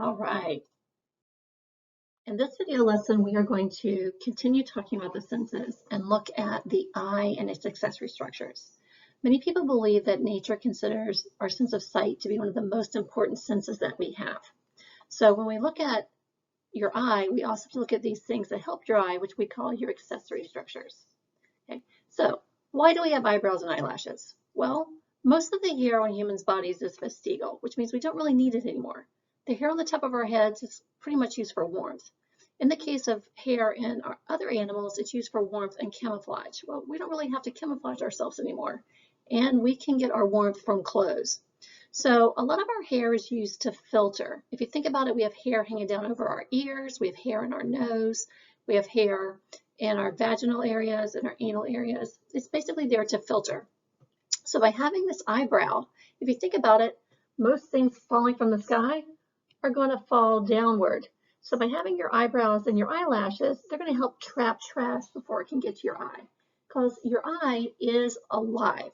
All right. In this video lesson, we are going to continue talking about the senses and look at the eye and its accessory structures. Many people believe that nature considers our sense of sight to be one of the most important senses that we have. So when we look at your eye, we also have to look at these things that help your eye, which we call your accessory structures. Okay, so why do we have eyebrows and eyelashes? Well, most of the hair on humans' bodies is vestigial, which means we don't really need it anymore. The hair on the top of our heads is pretty much used for warmth. In the case of hair in our other animals, it's used for warmth and camouflage. Well, we don't really have to camouflage ourselves anymore, and we can get our warmth from clothes. So a lot of our hair is used to filter. If you think about it, we have hair hanging down over our ears, we have hair in our nose, we have hair in our vaginal areas and our anal areas. It's basically there to filter. So by having this eyebrow, if you think about it, most things falling from the sky are going to fall downward. So by having your eyebrows and your eyelashes, they're going to help trap trash before it can get to your eye, because your eye is alive.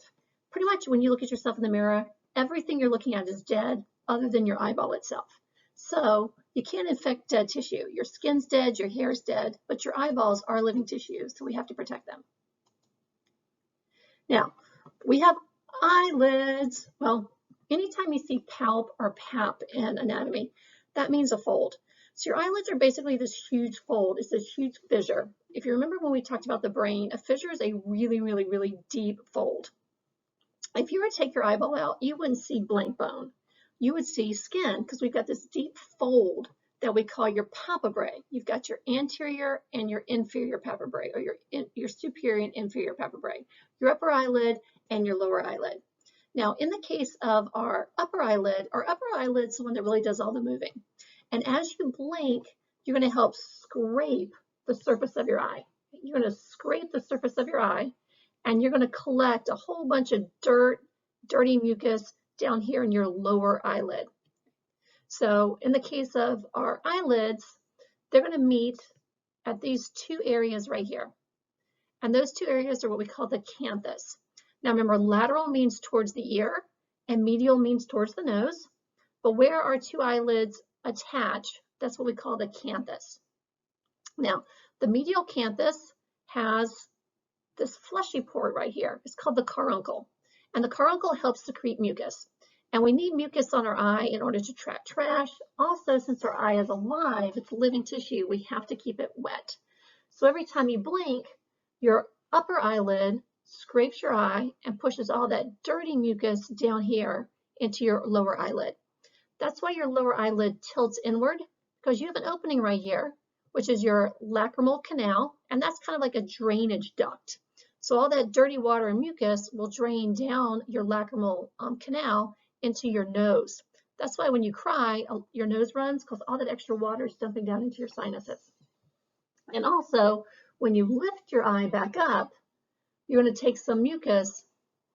Pretty much when you look at yourself in the mirror, everything you're looking at is dead other than your eyeball itself. So you can't infect dead tissue. Your skin's dead, your hair's dead, but your eyeballs are living tissues, so we have to protect them. Now, we have eyelids. Well, anytime you see palp or pap in anatomy, that means a fold. So your eyelids are basically this huge fold. It's this huge fissure. If you remember when we talked about the brain, a fissure is a really deep fold. If you were to take your eyeball out, you wouldn't see blank bone. You would see skin, because we've got this deep fold that we call your palpebrae. You've got your anterior and your inferior palpebrae, or your superior and inferior palpebrae, your upper eyelid and your lower eyelid. Now, in the case of our upper eyelid's the one that really does all the moving. And as you blink, you're going to help scrape the surface of your eye. You're going to scrape the surface of your eye, and you're going to collect a whole bunch of dirty mucus down here in your lower eyelid. So in the case of our eyelids, they're going to meet at these two areas right here. And those two areas are what we call the canthus. Now remember, lateral means towards the ear and medial means towards the nose. But where our two eyelids attach, that's what we call the canthus. Now, the medial canthus has this fleshy port right here. It's called the caruncle. And the caruncle helps secrete mucus. And we need mucus on our eye in order to trap trash. Also, since our eye is alive, it's living tissue, we have to keep it wet. So every time you blink, your upper eyelid scrapes your eye and pushes all that dirty mucus down here into your lower eyelid. That's why your lower eyelid tilts inward, because you have an opening right here, which is your lacrimal canal, and that's kind of like a drainage duct. So all that dirty water and mucus will drain down your lacrimal canal into your nose. That's why when you cry, your nose runs, because all that extra water is dumping down into your sinuses. And also, when you lift your eye back up, you're going to take some mucus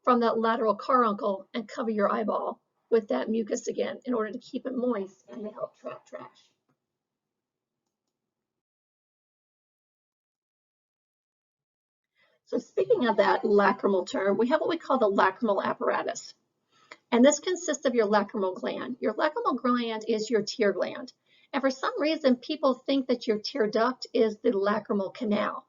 from that lateral caruncle and cover your eyeball with that mucus again in order to keep it moist and to help trap trash. So speaking of that lacrimal term, we have what we call the lacrimal apparatus. And this consists of your lacrimal gland. Your lacrimal gland is your tear gland. And for some reason, people think that your tear duct is the lacrimal canal.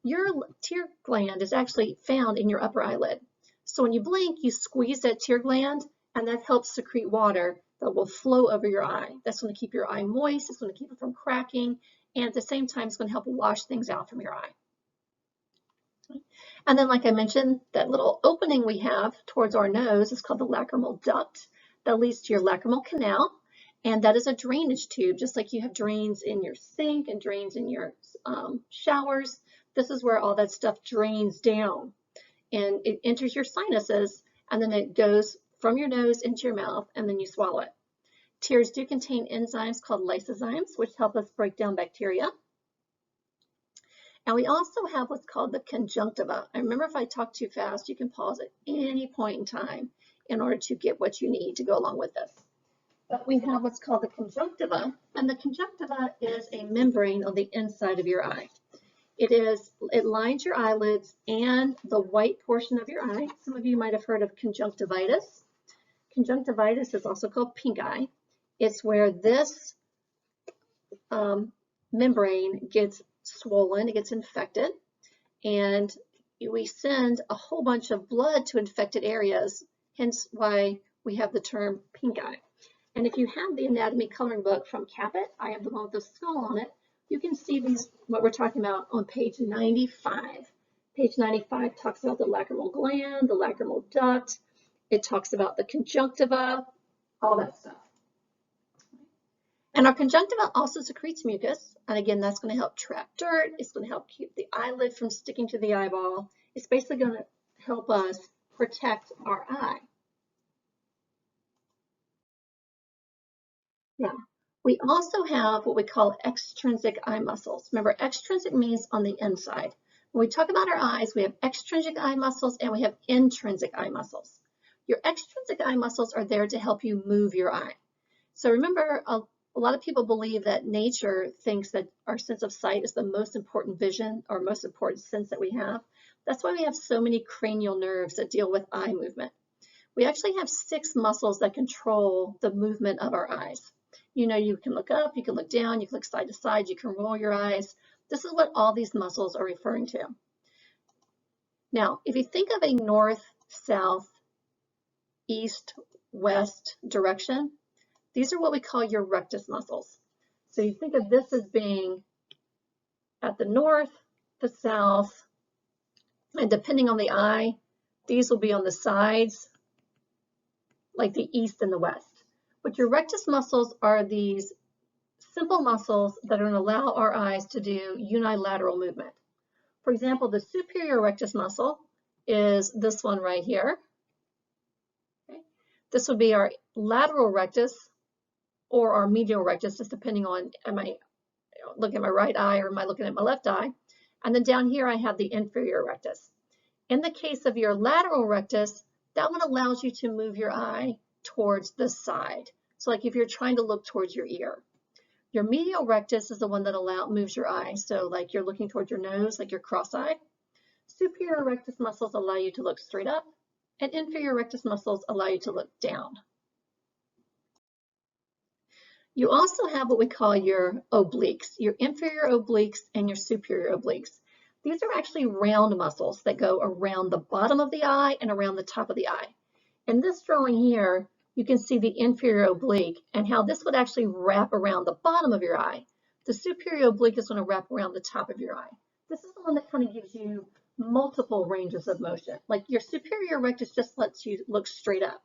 Your tear gland is actually found in your upper eyelid. So when you blink, you squeeze that tear gland, and that helps secrete water that will flow over your eye. That's going to keep your eye moist, it's going to keep it from cracking, and at the same time, it's going to help wash things out from your eye. And then, like I mentioned, that little opening we have towards our nose is called the lacrimal duct that leads to your lacrimal canal, and that is a drainage tube, just like you have drains in your sink and drains in your showers. This is where all that stuff drains down, and it enters your sinuses, and then it goes from your nose into your mouth, and then you swallow it. Tears do contain enzymes called lysozymes, which help us break down bacteria. And we also have what's called the conjunctiva. And remember, if I talk too fast, you can pause at any point in time in order to get what you need to go along with this. But we have what's called the conjunctiva, and the conjunctiva is a membrane on the inside of your eye. It lines your eyelids and the white portion of your eye. Some of you might have heard of conjunctivitis. Conjunctivitis is also called pink eye, It's where this membrane gets swollen, it gets infected, and we send a whole bunch of blood to infected areas, hence why we have the term pink eye. And if you have the anatomy coloring book from Capit, I have the one with the skull on it, you can see these, what we're talking about on page 95. Page 95 talks about the lacrimal gland, the lacrimal duct, it talks about the conjunctiva, all that stuff. And our conjunctiva also secretes mucus, and again, that's going to help trap dirt, it's going to help keep the eyelid from sticking to the eyeball, it's basically going to help us protect our eye. Now, we also have what we call extrinsic eye muscles. Remember, extrinsic means on the inside. When we talk about our eyes, we have extrinsic eye muscles and we have intrinsic eye muscles. Your extrinsic eye muscles are there to help you move your eye. So remember, a lot of people believe that nature thinks that our sense of sight is the most important vision or most important sense that we have. That's why we have so many cranial nerves that deal with eye movement. We actually have 6 muscles that control the movement of our eyes. You know, you can look up, you can look down, you can look side to side, you can roll your eyes. This is what all these muscles are referring to. Now, if you think of a north, south, east, west direction, these are what we call your rectus muscles. So you think of this as being at the north, the south, and depending on the eye, these will be on the sides, like the east and the west. But your rectus muscles are these simple muscles that are going to allow our eyes to do unilateral movement. For example, the superior rectus muscle is this one right here. Okay. This would be our lateral rectus or our medial rectus, just depending on, am I looking at my right eye or am I looking at my left eye? And then down here I have the inferior rectus. In the case of your lateral rectus, that one allows you to move your eye towards the side. So like if you're trying to look towards your ear. Your medial rectus is the one that moves your eye. So like you're looking towards your nose, like you're cross-eyed. Superior rectus muscles allow you to look straight up, and inferior rectus muscles allow you to look down. You also have what we call your obliques, your inferior obliques and your superior obliques. These are actually round muscles that go around the bottom of the eye and around the top of the eye. In this drawing here, you can see the inferior oblique and how this would actually wrap around the bottom of your eye. The superior oblique is going to wrap around the top of your eye. This is the one that kind of gives you multiple ranges of motion. Like your superior rectus just lets you look straight up,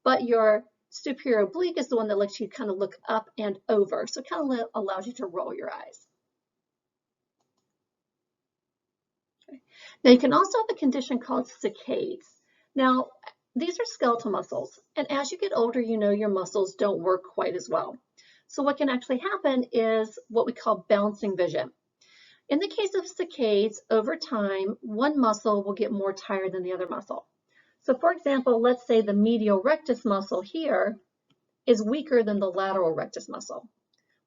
but your superior oblique is the one that lets you kind of look up and over. So it kind of allows you to roll your eyes. Okay. Now you can also have a condition called saccades. Now, these are skeletal muscles, and as you get older, you know your muscles don't work quite as well. So what can actually happen is what we call bouncing vision. In the case of saccades, over time, one muscle will get more tired than the other muscle. So for example, let's say the medial rectus muscle here is weaker than the lateral rectus muscle.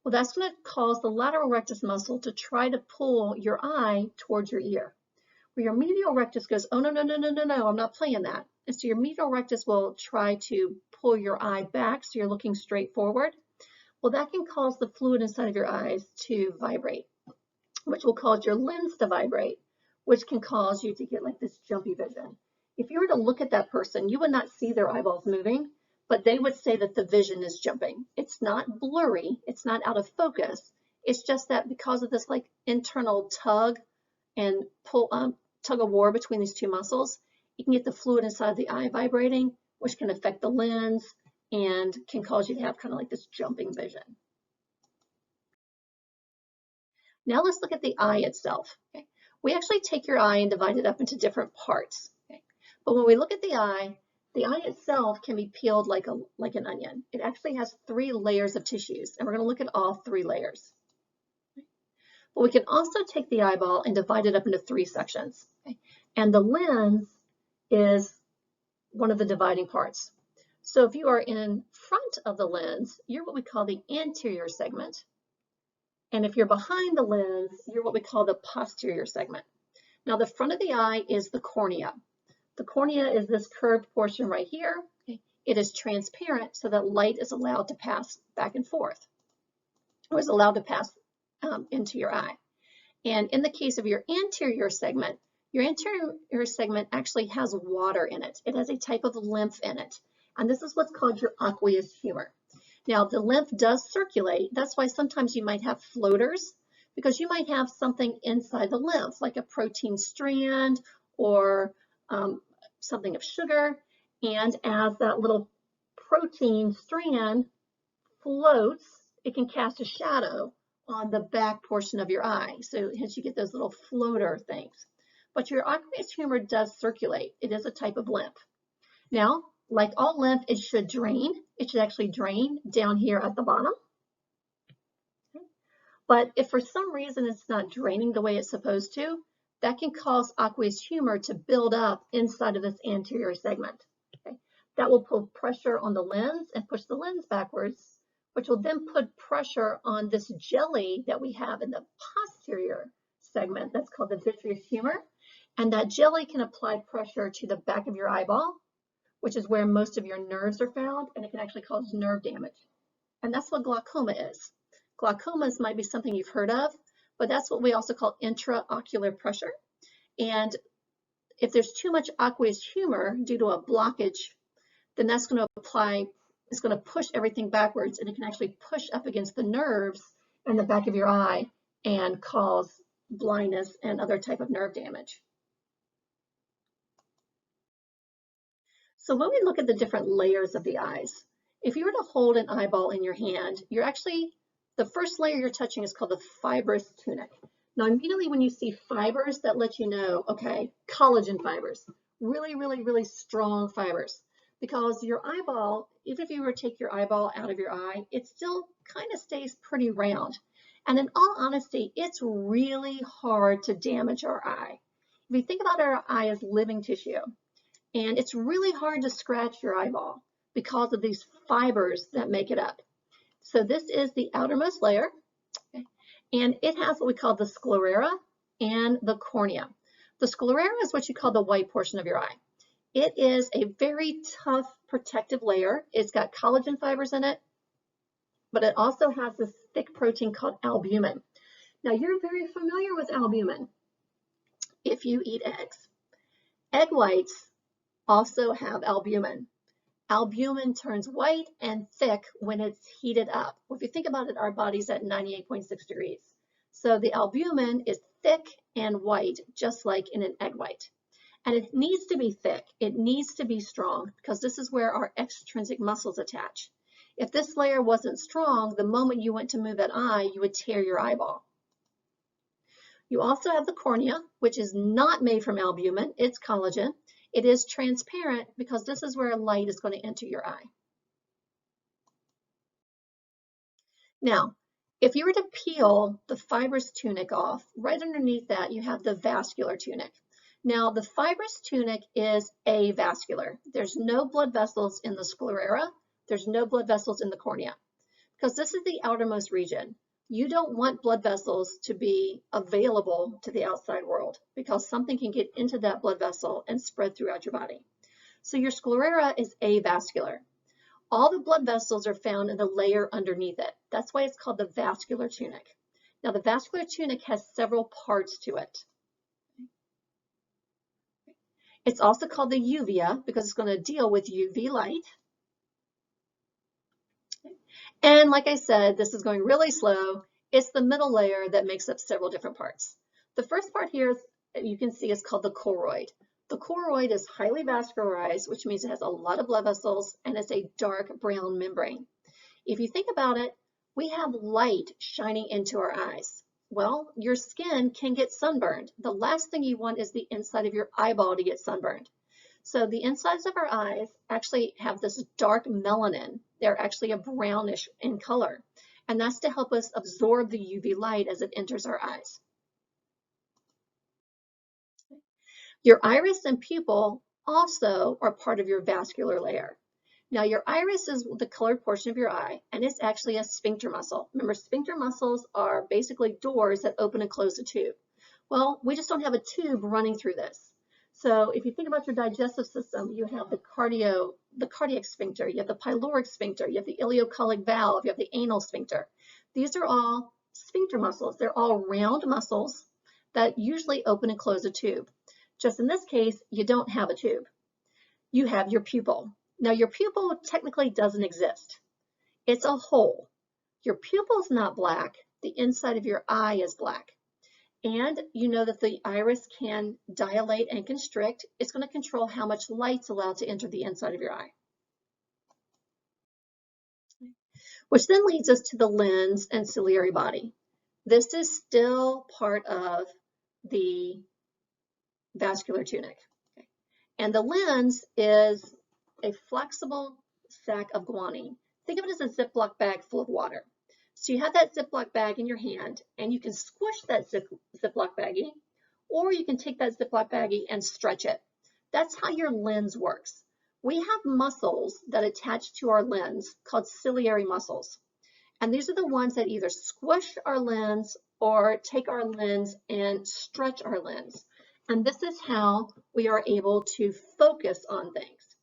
Well, that's going to cause the lateral rectus muscle to try to pull your eye towards your ear. Where your medial rectus goes, oh, no, no, no, no, no, no, I'm not playing that. And so your medial rectus will try to pull your eye back so you're looking straight forward. Well, that can cause the fluid inside of your eyes to vibrate, which will cause your lens to vibrate, which can cause you to get like this jumpy vision. If you were to look at that person, you would not see their eyeballs moving, but they would say that the vision is jumping. It's not blurry, it's not out of focus. It's just that because of this like internal tug and pull, tug of war between these two muscles, you can get the fluid inside the eye vibrating, which can affect the lens and can cause you to have kind of like this jumping vision. Now let's look at the eye itself. Okay? We actually take your eye and divide it up into different parts. Okay? But when we look at the eye itself can be peeled like an onion. It actually has 3 layers of tissues, and we're going to look at all 3 layers. Okay? But we can also take the eyeball and divide it up into 3 sections. Okay? And the lens is one of the dividing parts. So if you are in front of the lens, you're what we call the anterior segment. And if you're behind the lens, you're what we call the posterior segment. Now the front of the eye is the cornea. The cornea is this curved portion right here. Okay? It is transparent so that light is allowed to pass back and forth, or is allowed to pass into your eye. And in the case of your anterior segment actually has water in it. It has a type of lymph in it. And this is what's called your aqueous humor. Now, the lymph does circulate. That's why sometimes you might have floaters, because you might have something inside the lymph, like a protein strand or something of sugar. And as that little protein strand floats, it can cast a shadow on the back portion of your eye. So hence you get those little floater things. But your aqueous humor does circulate. It is a type of lymph. Now, like all lymph, it should drain. It should actually drain down here at the bottom. Okay. But if for some reason it's not draining the way it's supposed to, that can cause aqueous humor to build up inside of this anterior segment. Okay. That will put pressure on the lens and push the lens backwards, which will then put pressure on this jelly that we have in the posterior segment. That's called the vitreous humor. And that jelly can apply pressure to the back of your eyeball, which is where most of your nerves are found, and it can actually cause nerve damage. And that's what glaucoma is. Glaucomas might be something you've heard of, but that's what we also call intraocular pressure. And if there's too much aqueous humor due to a blockage, then that's going to it's going to push everything backwards, and it can actually push up against the nerves in the back of your eye and cause blindness and other type of nerve damage. So when we look at the different layers of the eyes, if you were to hold an eyeball in your hand, the first layer you're touching is called the fibrous tunic. Now immediately when you see fibers, that lets you know, okay, collagen fibers, really, really, really strong fibers. Because your eyeball, even if you were to take your eyeball out of your eye, it still kind of stays pretty round. And in all honesty, it's really hard to damage our eye. If you think about our eye as living tissue, and it's really hard to scratch your eyeball because of these fibers that make it up. So this is the outermost layer, okay? And it has what we call the sclera and the cornea. The sclera is what you call the white portion of your eye. It is a very tough protective layer. It's got collagen fibers in it, but it also has this thick protein called albumin. Now you're very familiar with albumin if you eat eggs. Egg whites also have albumin. Albumin turns white and thick when it's heated up. Well, if you think about it, our body's at 98.6 degrees. So the albumin is thick and white, just like in an egg white. And it needs to be thick. It needs to be strong because this is where our extrinsic muscles attach. If this layer wasn't strong, the moment you went to move that eye, you would tear your eyeball. You also have the cornea, which is not made from albumin. It's collagen. It is transparent because this is where light is going to enter your eye. Now, if you were to peel the fibrous tunic off, right underneath that you have the vascular tunic. Now, the fibrous tunic is avascular. There's no blood vessels in the sclera. There's no blood vessels in the cornea because this is the outermost region. You don't want blood vessels to be available to the outside world because something can get into that blood vessel and spread throughout your body. So your sclera is avascular. All the blood vessels are found in the layer underneath it. That's why it's called the vascular tunic. Now the vascular tunic has several parts to it. It's also called the uvea because it's going to deal with UV light. And like I said, this is going really slow. It's the middle layer that makes up several different parts. The first part here, you can see, is called the choroid. The choroid is highly vascularized, which means it has a lot of blood vessels, and it's a dark brown membrane. If you think about it, we have light shining into our eyes. Well, your skin can get sunburned. The last thing you want is the inside of your eyeball to get sunburned. So the insides of our eyes actually have this dark melanin. They're actually a brownish in color. And that's to help us absorb the UV light as it enters our eyes. Your iris and pupil also are part of your vascular layer. Now your iris is the colored portion of your eye, and it's actually a sphincter muscle. Remember, sphincter muscles are basically doors that open and close a tube. Well, we just don't have a tube running through this. So if you think about your digestive system, you have the the cardiac sphincter, you have the pyloric sphincter, you have the ileocholic valve, you have the anal sphincter. These are all sphincter muscles. They're all round muscles that usually open and close a tube. Just in this case, you don't have a tube. You have your pupil. Now your pupil technically doesn't exist. It's a hole. Your pupil's not black. The inside of your eye is black. And you know that the iris can dilate and constrict. It's going to control how much light's allowed to enter the inside of your eye. Which then leads us to the lens and ciliary body. This is still part of the vascular tunic. Okay. And the lens is a flexible sac of guanine. Think of it as a Ziploc bag full of water. So you have that Ziploc bag in your hand, and you can squish that Ziploc baggie, or you can take that Ziploc baggie and stretch it. That's how your lens works. We have muscles that attach to our lens called ciliary muscles. And these are the ones that either squish our lens or take our lens and stretch our lens. And this is how we are able to focus on things.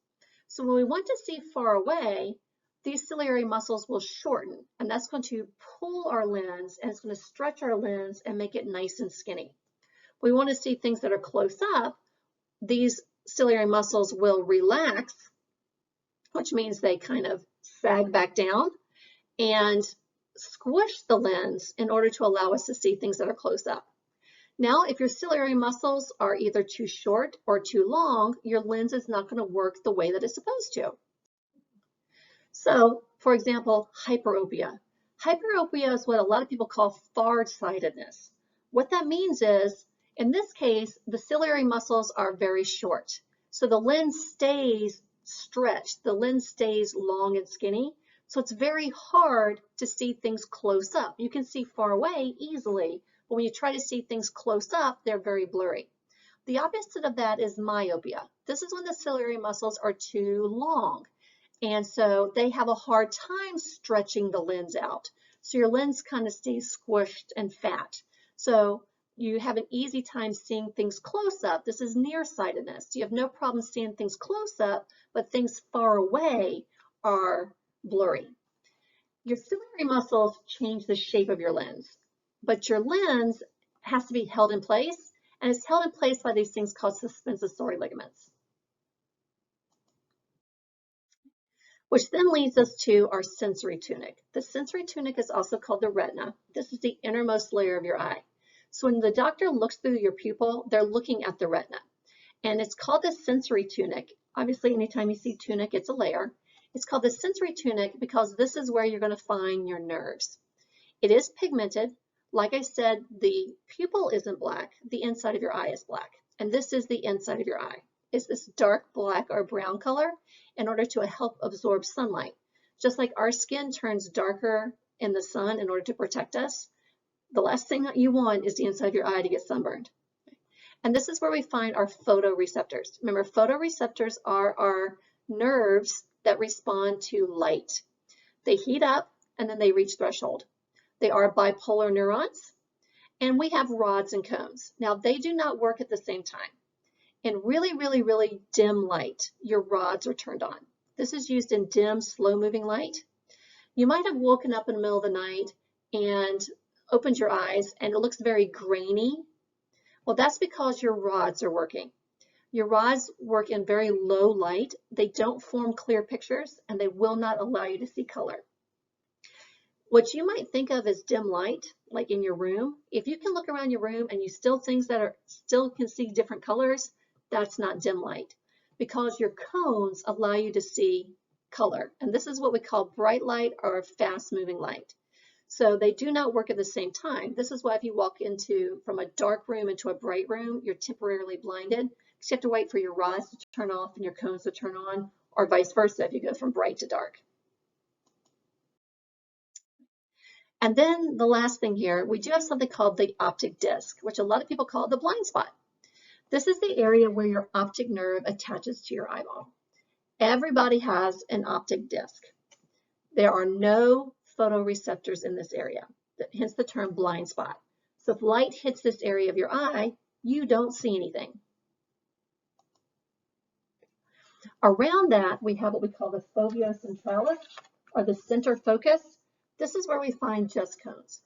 So when we want to see far away, these ciliary muscles will shorten, and that's going to pull our lens, and it's going to stretch our lens and make it nice and skinny. We want to see things that are close up. These ciliary muscles will relax, which means they kind of sag back down and squish the lens in order to allow us to see things that are close up. Now, if your ciliary muscles are either too short or too long, your lens is not going to work the way that it's supposed to. So, for example, hyperopia. Hyperopia is what a lot of people call farsightedness. What that means is, in this case, the ciliary muscles are very short. So the lens stays stretched, the lens stays long and skinny. So it's very hard to see things close up. You can see far away easily, but when you try to see things close up, they're very blurry. The opposite of that is myopia. This is when the ciliary muscles are too long. And so they have a hard time stretching the lens out. So your lens kind of stays squished and fat. So you have an easy time seeing things close up. This is nearsightedness. You have no problem seeing things close up, but things far away are blurry. Your ciliary muscles change the shape of your lens, but your lens has to be held in place, and it's held in place by these things called suspensory ligaments. Which then leads us to our sensory tunic. The sensory tunic is also called the retina. This is the innermost layer of your eye. So when the doctor looks through your pupil, they're looking at the retina. And it's called the sensory tunic. Obviously, anytime you see tunic, it's a layer. It's called the sensory tunic because this is where you're going to find your nerves. It is pigmented. Like I said, the pupil isn't black. The inside of your eye is black. And this is the inside of your eye. It's this dark black or brown color in order to help absorb sunlight. Just like our skin turns darker in the sun in order to protect us, the last thing that you want is the inside of your eye to get sunburned. And this is where we find our photoreceptors. Remember, photoreceptors are our nerves that respond to light. They heat up and then they reach threshold. They are bipolar neurons, and we have rods and cones. Now, they do not work at the same time. In really dim light, your rods are turned on. This is used in dim, slow-moving light. You might have woken up in the middle of the night and opened your eyes and it looks very grainy. Well, that's because your rods are working. Your rods work in very low light. They don't form clear pictures and they will not allow you to see color. What you might think of as dim light, like in your room, if you can look around your room and you still can see different colors, that's not dim light, because your cones allow you to see color. And this is what we call bright light or fast moving light. So they do not work at the same time. This is why if you walk from a dark room into a bright room, you're temporarily blinded, because you have to wait for your rods to turn off and your cones to turn on, or vice versa if you go from bright to dark. And then the last thing here, we do have something called the optic disc, which a lot of people call the blind spot. This is the area where your optic nerve attaches to your eyeball. Everybody has an optic disc. There are no photoreceptors in this area, hence the term blind spot. So if light hits this area of your eye, you don't see anything. Around that, we have what we call the fovea centralis, or the center focus. This is where we find just cones.